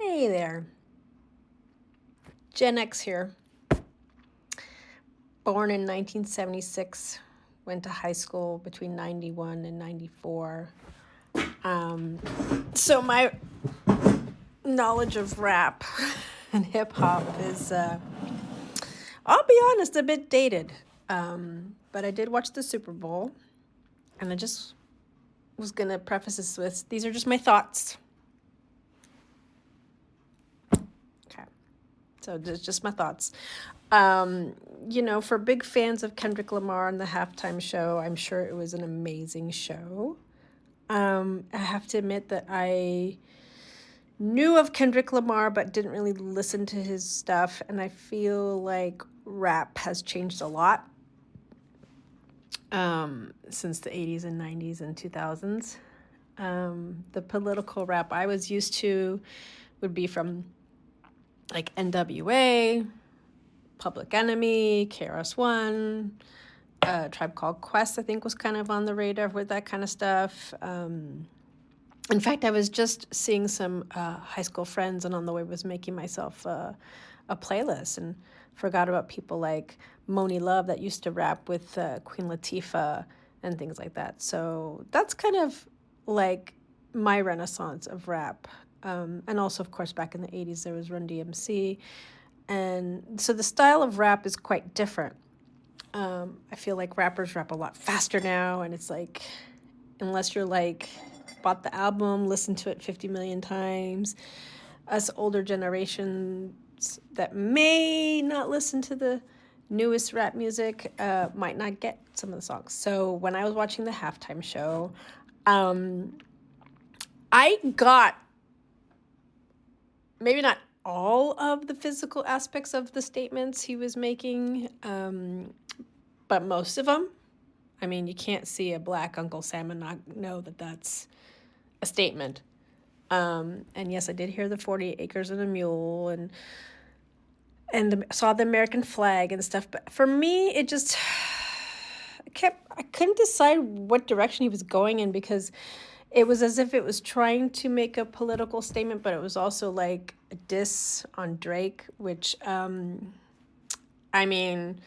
Hey there, Gen X here. Born in 1976, went to high school between 91 and 94. So my knowledge of rap and hip hop is, I'll be honest, a bit dated. But I did watch the Super Bowl, and I just was going to preface this with these are just my thoughts. Okay. So just my thoughts. For big fans of Kendrick Lamar and the halftime show, I'm sure it was an amazing show. I have to admit that I knew of Kendrick Lamar but didn't really listen to his stuff, and I feel like rap has changed a lot since the 80s and 90s and 2000s. The political rap I was used to would be from like NWA, Public Enemy, KRS-One, Tribe Called Quest, I think was kind of on the radar with that kind of stuff. In fact, I was just seeing some high school friends, and on the way was making myself a playlist and forgot about people like Moni Love that used to rap with Queen Latifah and things like that. So that's kind of like my renaissance of rap. And also, of course, back in the 80s, there was Run DMC. And so the style of rap is quite different. I feel like rappers rap a lot faster now, and it's like, unless you're like, bought the album, listened to it 50 million times, us older generations that may not listen to the newest rap music might not get some of the songs. So when I was watching the halftime show, I got maybe not all of the physical aspects of the statements he was making, but most of them. I mean, you can't see a black Uncle Sam and not know that that's a statement. And yes, I did hear the 48 acres and a mule and saw the American flag and stuff. But for me, it just I couldn't decide what direction he was going in, because it was as if it was trying to make a political statement, but it was also like a diss on Drake, which, I mean,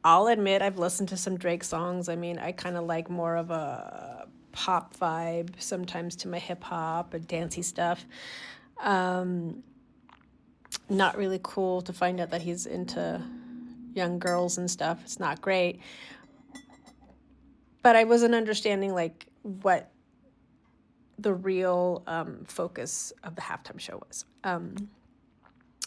I'll admit I've listened to some Drake songs. I mean, I kind of like more of a pop vibe sometimes to my hip hop and dancey stuff. Not really cool to find out that he's into young girls and stuff. It's not great. But I wasn't understanding like what the real focus of the halftime show was.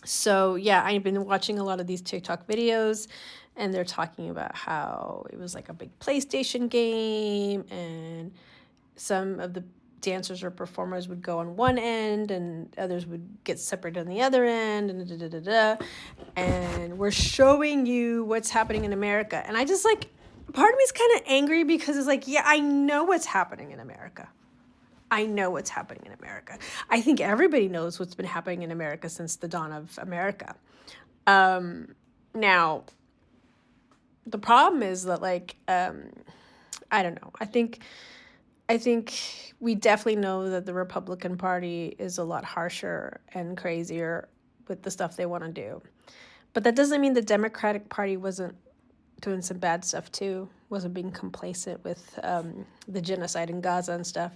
So yeah, I've been watching a lot of these TikTok videos, and they're talking about how it was like a big PlayStation game, and some of the dancers or performers would go on one end and others would get separated on the other end, and da, da, da, da, and we're showing you what's happening in America. And I just like, part of me is kind of angry, because it's like, yeah, I know what's happening in America. I know what's happening in America. I think everybody knows what's been happening in America since the dawn of America. Now, the problem is that, like, I don't know. I think we definitely know that the Republican Party is a lot harsher and crazier with the stuff they want to do. But that doesn't mean the Democratic Party wasn't doing some bad stuff too, wasn't being complacent with the genocide in Gaza and stuff.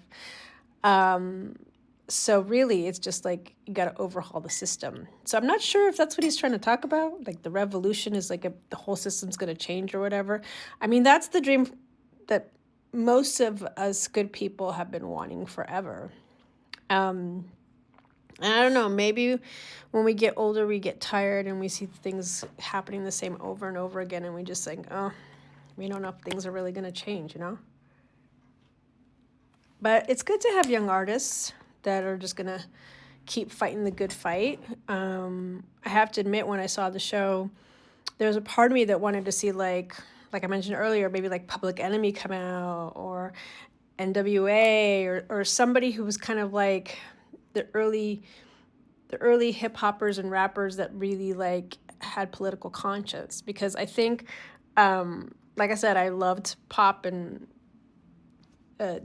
So really, it's just like, you got to overhaul the system. So I'm not sure if that's what he's trying to talk about. Like, the revolution is like the whole system's going to change or whatever. I mean, that's the dream that most of us good people have been wanting forever. And I don't know, maybe when we get older, we get tired and we see things happening the same over and over again, and we just think, oh, we don't know if things are really going to change, you know? But it's good to have young artists that are just going to keep fighting the good fight. I have to admit, when I saw the show, there was a part of me that wanted to see, like I mentioned earlier, maybe like Public Enemy come out, or NWA, or somebody who was kind of like the early hip hoppers and rappers that really like had political conscience. Because I think, like I said, I loved pop and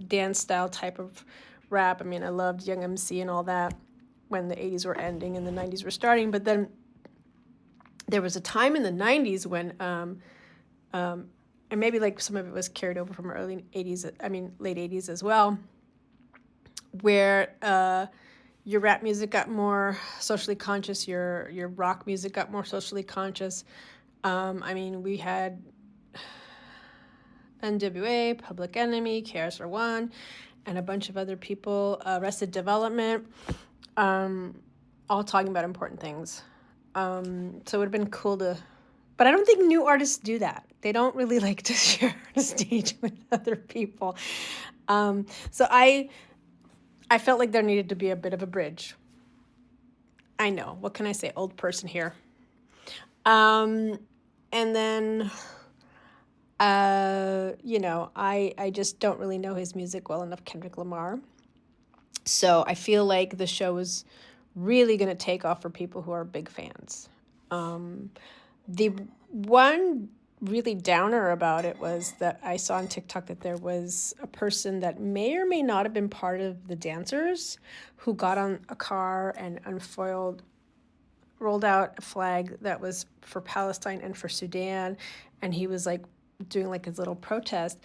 dance style type of rap. I mean, I loved Young MC and all that. when the 80s were ending and the 90s were starting. But then there was a time in the 90s when, and maybe like some of it was carried over from early 80s, late 80s as well, where your rap music got more socially conscious, your rock music got more socially conscious. We had NWA, Public Enemy, KRS-One, and a bunch of other people, Arrested Development, all talking about important things. So it would have been cool to, but I don't think new artists do that. They don't really like to share the stage with other people. So I felt like there needed to be a bit of a bridge. I know, what can I say? Old person here. And then, I just don't really know his music well enough, Kendrick Lamar. So I feel like the show is really going to take off for people who are big fans. The one really downer about it was that I saw on TikTok that there was a person that may or may not have been part of the dancers who got on a car and rolled out a flag that was for Palestine and for Sudan, and he was like doing like his little protest.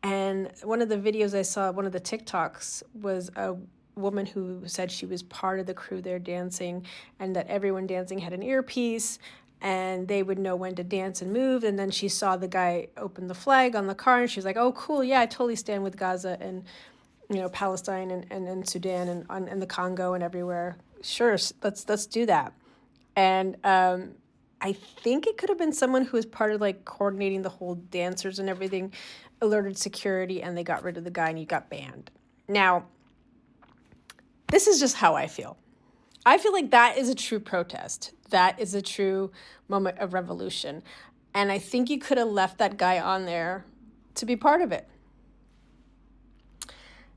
And one of the videos I saw, one of the TikToks, was a woman who said she was part of the crew there dancing, and that everyone dancing had an earpiece and they would know when to dance and move. And then she saw the guy open the flag on the car and she's like, oh, cool, yeah, I totally stand with Gaza and, Palestine and Sudan and the Congo and everywhere. Sure, let's do that. And I think it could have been someone who was part of like coordinating the whole dancers and everything, alerted security, and they got rid of the guy and he got banned. Now, this is just how I feel. I feel like that is a true protest. That is a true moment of revolution. And I think you could have left that guy on there to be part of it.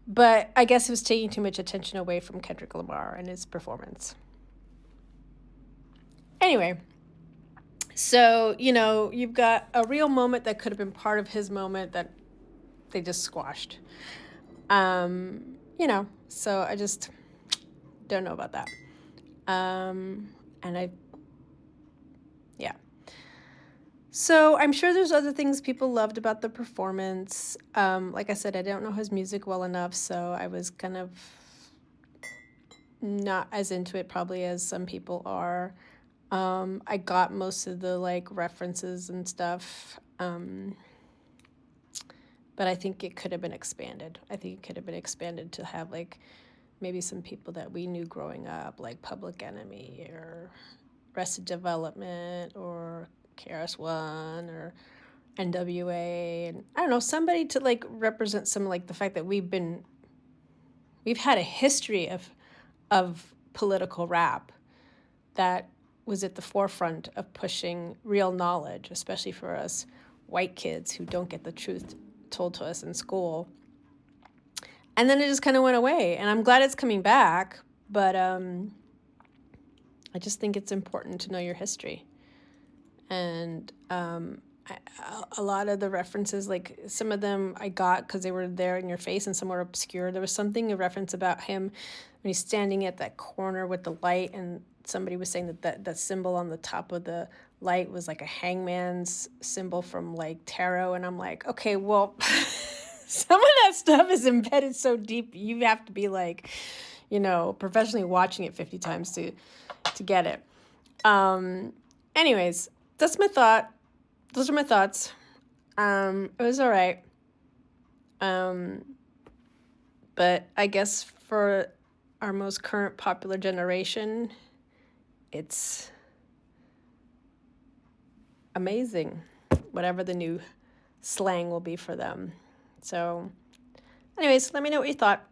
But I guess it was taking too much attention away from Kendrick Lamar and his performance. Anyway, so, you've got a real moment that could have been part of his moment that they just squashed. So I just don't know about that. So I'm sure there's other things people loved about the performance. Like I said, I don't know his music well enough, so I was kind of not as into it probably as some people are. I got most of the references and stuff. But I think it could have been expanded. I think it could have been expanded to have maybe some people that we knew growing up, like Public Enemy or Arrested Development or KRS-One or NWA, and I don't know, somebody to represent some the fact that we've had a history of political rap that was at the forefront of pushing real knowledge, especially for us white kids who don't get the truth told to us in school. And then it just kind of went away, and I'm glad it's coming back, but I just think it's important to know your history. And a lot of the references, some of them I got because they were there in your face and some were obscure. There was a reference about him when he's standing at that corner with the light, and somebody was saying that symbol on the top of the light was like a hangman's symbol from tarot. And I'm like, okay, well, some of that stuff is embedded so deep, you have to be professionally watching it 50 times to get it. Anyways, that's my thought. Those are my thoughts. It was all right. But I guess for our most current popular generation, it's amazing, whatever the new slang will be for them. So anyways, let me know what you thought.